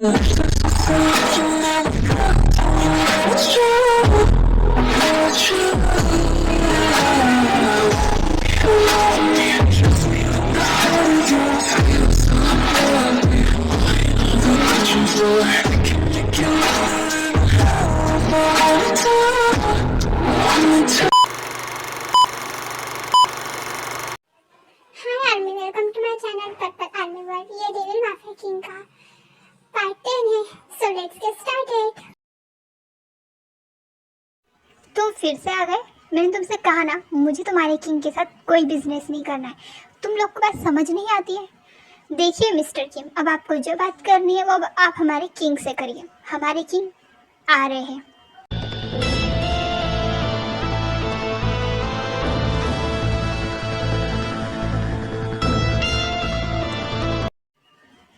Army, welcome to my channel पट army world. ये devil mafia king का part 10 है, सो लेट्स गेट स्टार्टेड। तुम फिर से आ गए। मैंने तुमसे कहा ना, मुझे तुम्हारे किंग के साथ कोई बिजनेस नहीं करना है। तुम लोग को बात समझ नहीं आती है। देखिए मिस्टर किंग, अब आपको जो बात करनी है वो अब आप हमारे किंग से करिए। हमारे किंग आ रहे हैं।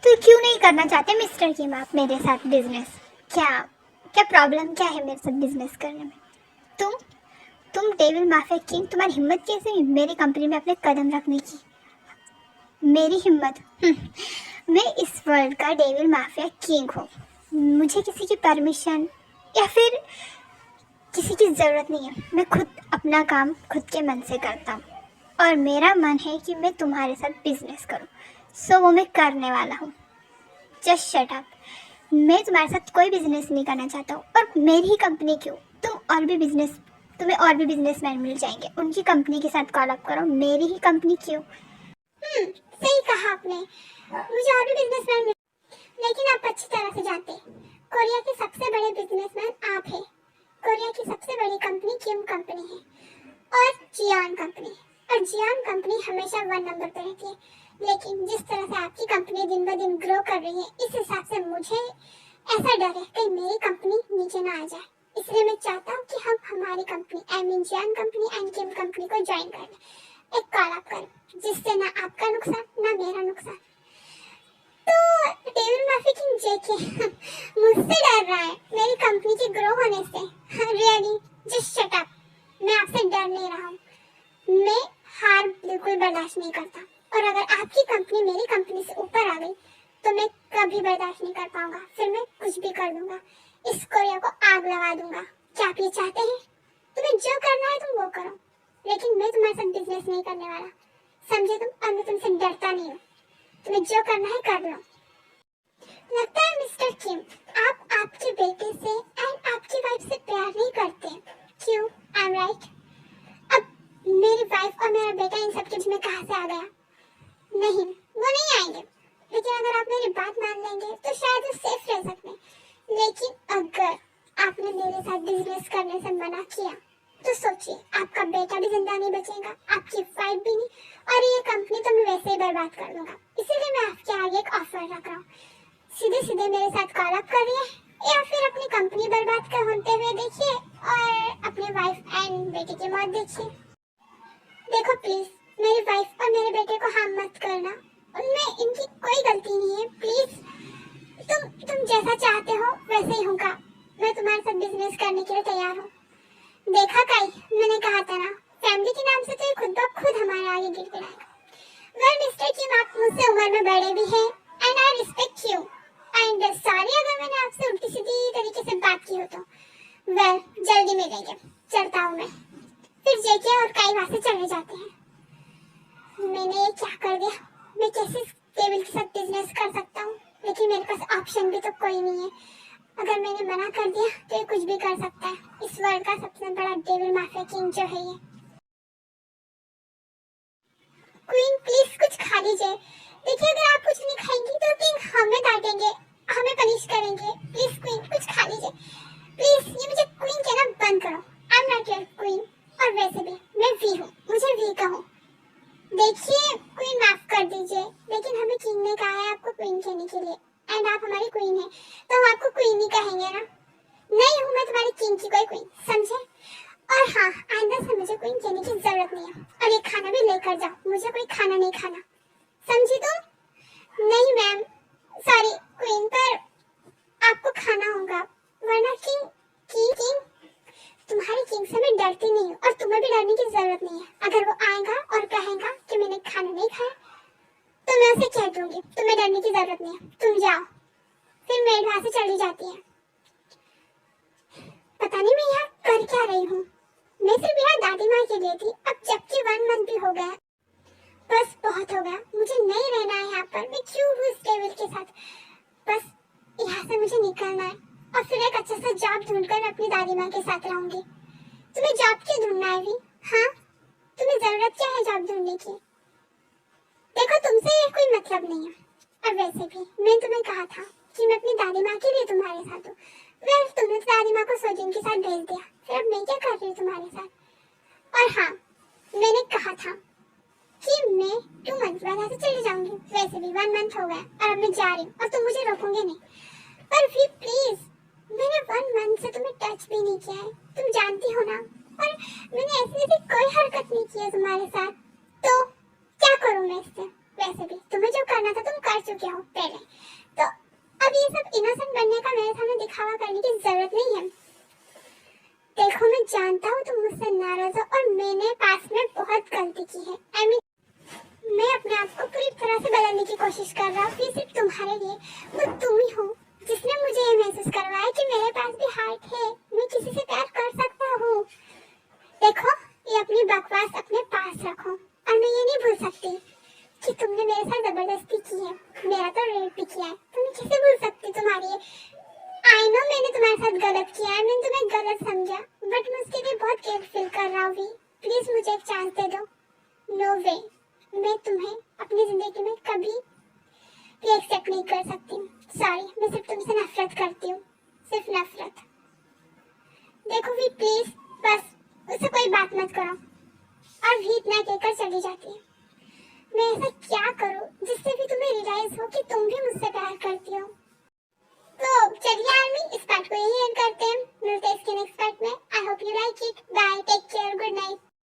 तो क्यों नहीं करना चाहते मिस्टर किंग आप मेरे साथ बिजनेस? क्या क्या प्रॉब्लम क्या है मेरे साथ बिजनेस करने में? तुम डेविल माफिया किंग, तुम्हारी हिम्मत कैसे हुई मेरी कंपनी में अपने कदम रखने की? मेरी हिम्मत? मैं इस वर्ल्ड का डेविल माफिया किंग हूँ। मुझे किसी की परमिशन या फिर किसी की ज़रूरत नहीं है। मैं खुद अपना काम खुद के मन से करता हूँ और मेरा मन है कि मैं तुम्हारे साथ बिजनेस करूँ, सो वो मैं करने वाला हूँ। Just shut up. मैं तुम्हारे साथ कोई बिजनेस नहीं करना चाहता हूँ। और मेरी ही कंपनी क्यों, तुम्हें और भी बिजनेसमैन मिल जाएंगे, उनकी कंपनी के साथ कॉल अप करो। मेरी ही कंपनी क्यों? सही कहा आपने, मुझे और भी बिजनेसमैन मिले, लेकिन आप अच्छी तरह से जानते हैं कोरिया के सबसे बड़े बिजनेसमैन आप हैं। कोरिया की सबसे बड़ी कंपनी किम कंपनी है और जियान कंपनी, और जियान कंपनी हमेशा 1 नंबर पे रहती है। लेकिन जिस तरह से आपकी कंपनी दिन ब दिन ग्रो कर रही है, इस हिसाब से मुझे ऐसा डर है कहीं मेरी कंपनी नीचे ना आ जाए। इसलिए मैं चाहता हूँ कि हम हमारी कंपनी आई मीन जियान कंपनी एंड किम कंपनी को ज्वाइन कर लें, एक कॉल अप करें, जिससे ना आपका नुकसान ना मेरा नुकसान। तो डेविल माफिया किंग जेके मुझसे डर रहा है मेरी कंपनी के ग्रो होने से। Really just shut up. मैं आपसे डर नहीं रहा हूँ, मैं हार बिल्कुल बर्दाश्त नहीं करता। और अगर आपकी कंपनी मेरी कंपनी से ऊपर आ गई तो मैं कभी बर्दाश्त नहीं कर पाऊंगा। फिर मैं कुछ भी कर दूंगा, इस कोरिया को आग लगा दूंगा। क्या आप ये चाहते हैं? तुम्हें जो करना है तुम वो करो, लेकिन मैं तुम्हारे साथ बिजनेस नहीं करने वाला, समझे तुम? और मैं तुमसे डरता नहीं हूँ, तुम्हें जो करना है कर लो। लगता है मिस्टर किम आप आपके बेटे से एंड आपकी वाइफ से प्यार नहीं करते, क्यों? I am right. अब मेरी वाइफ और मेरा बेटा इन सब के बीच में कहाँ से आ गया? नहीं, वो नहीं आएंगे, लेकिन अगर आप मेरी बात मान लेंगे तो शायद वो सेफ रह सकते हैं। लेकिन अगर आपने मेरे साथ बिजनेस करने से मना किया तो सोचिए, आपका बेटा भी जिंदा नहीं बचेगा, आपकी वाइफ भी नहीं, और ये कंपनी तो मैं वैसे ही बर्बाद कर दूंगा। इसीलिए मैं आपके आगे एक ऑफर रख रहा हूँ, सीधे सीधे मेरे साथ कॉल अप करिए, या फिर अपनी कंपनी बर्बाद कर होते हुए देखिए और अपने वाइफ एंड बेटे की मौत देखिए। देखो प्लीज, मेरी वाइफ और मेरे बेटे को हार्म मत करना, उनमें इनकी कोई गलती नहीं है। प्लीज तुम जैसा चाहते हो वैसे ही होगा। मैं तुम्हारे साथ बिजनेस करने के लिए तैयार हूँ। देखा काई, मैंने कहा था ना, फैमिली के नाम से तो ये खुद ब खुद हमारे आगे गिर गिराएगा। वेल मिस्टर किम, आप मुझसे उम्र में बड़े भी हैं and I respect you and sorry अगर मैंने आपसे उल्टी सीधी तरीके से बात की हो तो। वेल जल्दी मिलेंगे, चलता हूँ मैं। फिर जेके और काई वहां से चले जाते हैं। मैंने ये क्या कर दिया? मैं कैसे डेविल के साथ बिजनेस कर सकता हूँ? लेकिन मेरे पास ऑप्शन भी तो कोई नहीं है। अगर मैंने मना कर दिया तो ये कुछ भी कर सकता है। इस वर्ल्ड का सबसे बड़ा डेविल माफिया किंग जो है ये। क्वीन प्लीज कुछ खा लीजिए। देखिए अगर आप कुछ नहीं खाएंगी तो किंग हमें डांटेंगे, हमें पनिश करेंगे। प्लीज क्वीन कुछ खा लीजिए प्लीज। ये मुझे क्वीन कहना बंद करो। I am not your queen, और वैसे भी मैं वी हूँ, मुझे वी कहो। देखिए क्वीन माफ कर दीजिए, लेकिन हमें किंग ने कहा है आपको क्वीन कहने के लिए, एंड आप हमारी क्वीन है तो हम आपको क्वीन ही कहेंगे ना। नहीं हूँ मैं तुम्हारी किंग की कोई क्वीन, समझे? और हाँ, आइंदा से मुझे क्वीन कहने की जरूरत नहीं है। और ये खाना भी लेकर जाओ, मुझे कोई खाना नहीं खाना, समझी तुम? नहीं मैम, सॉरी क्वीन, पर आपको खाना होगा, वरना किंग किंग तुम्हारी किंग से मैं डरती नहीं हूँ और तुम्हें भी डरने की जरूरत नहीं है। अगर वो आएगा और कहेगा कि मैंने खाना नहीं खाया तो मैं उसे कह दूंगी तुम्हें डरने की जरूरत नहीं है, तुम जाओ। फिर फिर मेड वहां से चली जाती है। पता नहीं मैं यहाँ कर क्या रही हूँ। मैं सिर्फ यहाँ दादी माँ के लिए थी, अब जबकि 1 मंथ भी हो गया। बस बहुत हो गया, मुझे नहीं रहना है यहाँ पर। मैं क्यों हूँ इस डेविल के साथ? बस यहाँ से मुझे निकलना है और फिर एक अच्छा सा जॉब ढूंढकर मैं अपनी दादी माँ के साथ रहूंगी। तुम्हें जॉब क्यों ढूंढना है भी? हाँ, तुम्हें जरूरत क्या है जॉब ढूंढने की? देखो, तुमसे ये कोई मतलब नहीं है। और वैसे भी मैं तुम्हें कहा था कि मैं अपनी दादी माँ के लिए तुम्हारे साथ हूँ। फिर तुमने दादी माँ को सोजिन के साथ भेज दिया, फिर अब मैं क्या कर रही हूँ तुम्हारे साथ? और हाँ, मैंने कहा था कि मैं 2 मंथ बाद यहाँ से चली जाऊंगी। वैसे भी 1 मंथ हो गया और अब मैं जा रही हूँ और तुम मुझे रोकोगे नहीं। पर भी प्लीज, मैंने 1 मंथ से तुम्हें टच भी नहीं किया है, तुम जानती हो ना। और मैंने ऐसी कोई हरकत नहीं की है तुम्हारे साथ, तो क्या करूँ मैं इससे? वैसे भी तुम्हें जो करना था तुम कर चुके हो पहले, तो अब ये सब इनोसेंट बनने का मेरे सामने दिखावा करने की जरूरत नहीं है। देखो, मैं जानता हूँ तुम मुझसे नाराज हो और मैंने पास में बहुत गलती की है। मैं अपने आप को पूरी तरह से बदलने की कोशिश कर रहा हूँ, फिर सिर्फ तुम्हारे लिए। वो तुम ही हो जिसने मुझे ये महसूस करवाया कि मेरे पास भी हार्ट है, मैं किसी से प्यार कर सकता हूँ। देखो, ये अपनी बकवास अपने पास रखो। और मैं ये नहीं भूल सकती कि तुमने मेरे साथ जबरदस्ती की है, मेरा तो रेप भी किया है, तो मैं कैसे भूल सकती तुम्हारी। आई नो मैंने तुम्हारे साथ गलत किया है, मैंने तुम्हें गलत समझा, बट मैं उसके लिए बहुत गिल्ट फील कर रहा हूँ। प्लीज मुझे एक चांस दे दो। नो वे, मैं तुम्हें अपनी जिंदगी में कभी भी एक्सेप्ट नहीं कर सकती। सॉरी, मैं सिर्फ तुमसे नफरत करती हूँ, सिर्फ नफरत। देखो भी प्लीज, बस उससे कोई बात मत करो। और भी इतना कहकर चली जाती है। मैं ऐसा क्या करूँ जिससे भी तुम्हें रियलाइज हो कि तुम भी मुझसे प्यार करती हो। तो चलिए आर्मी, इस पार्ट को यही एंड करते हैं। मिलते हैं इसके नेक्स्ट पार्ट में। I hope you like it. Bye, take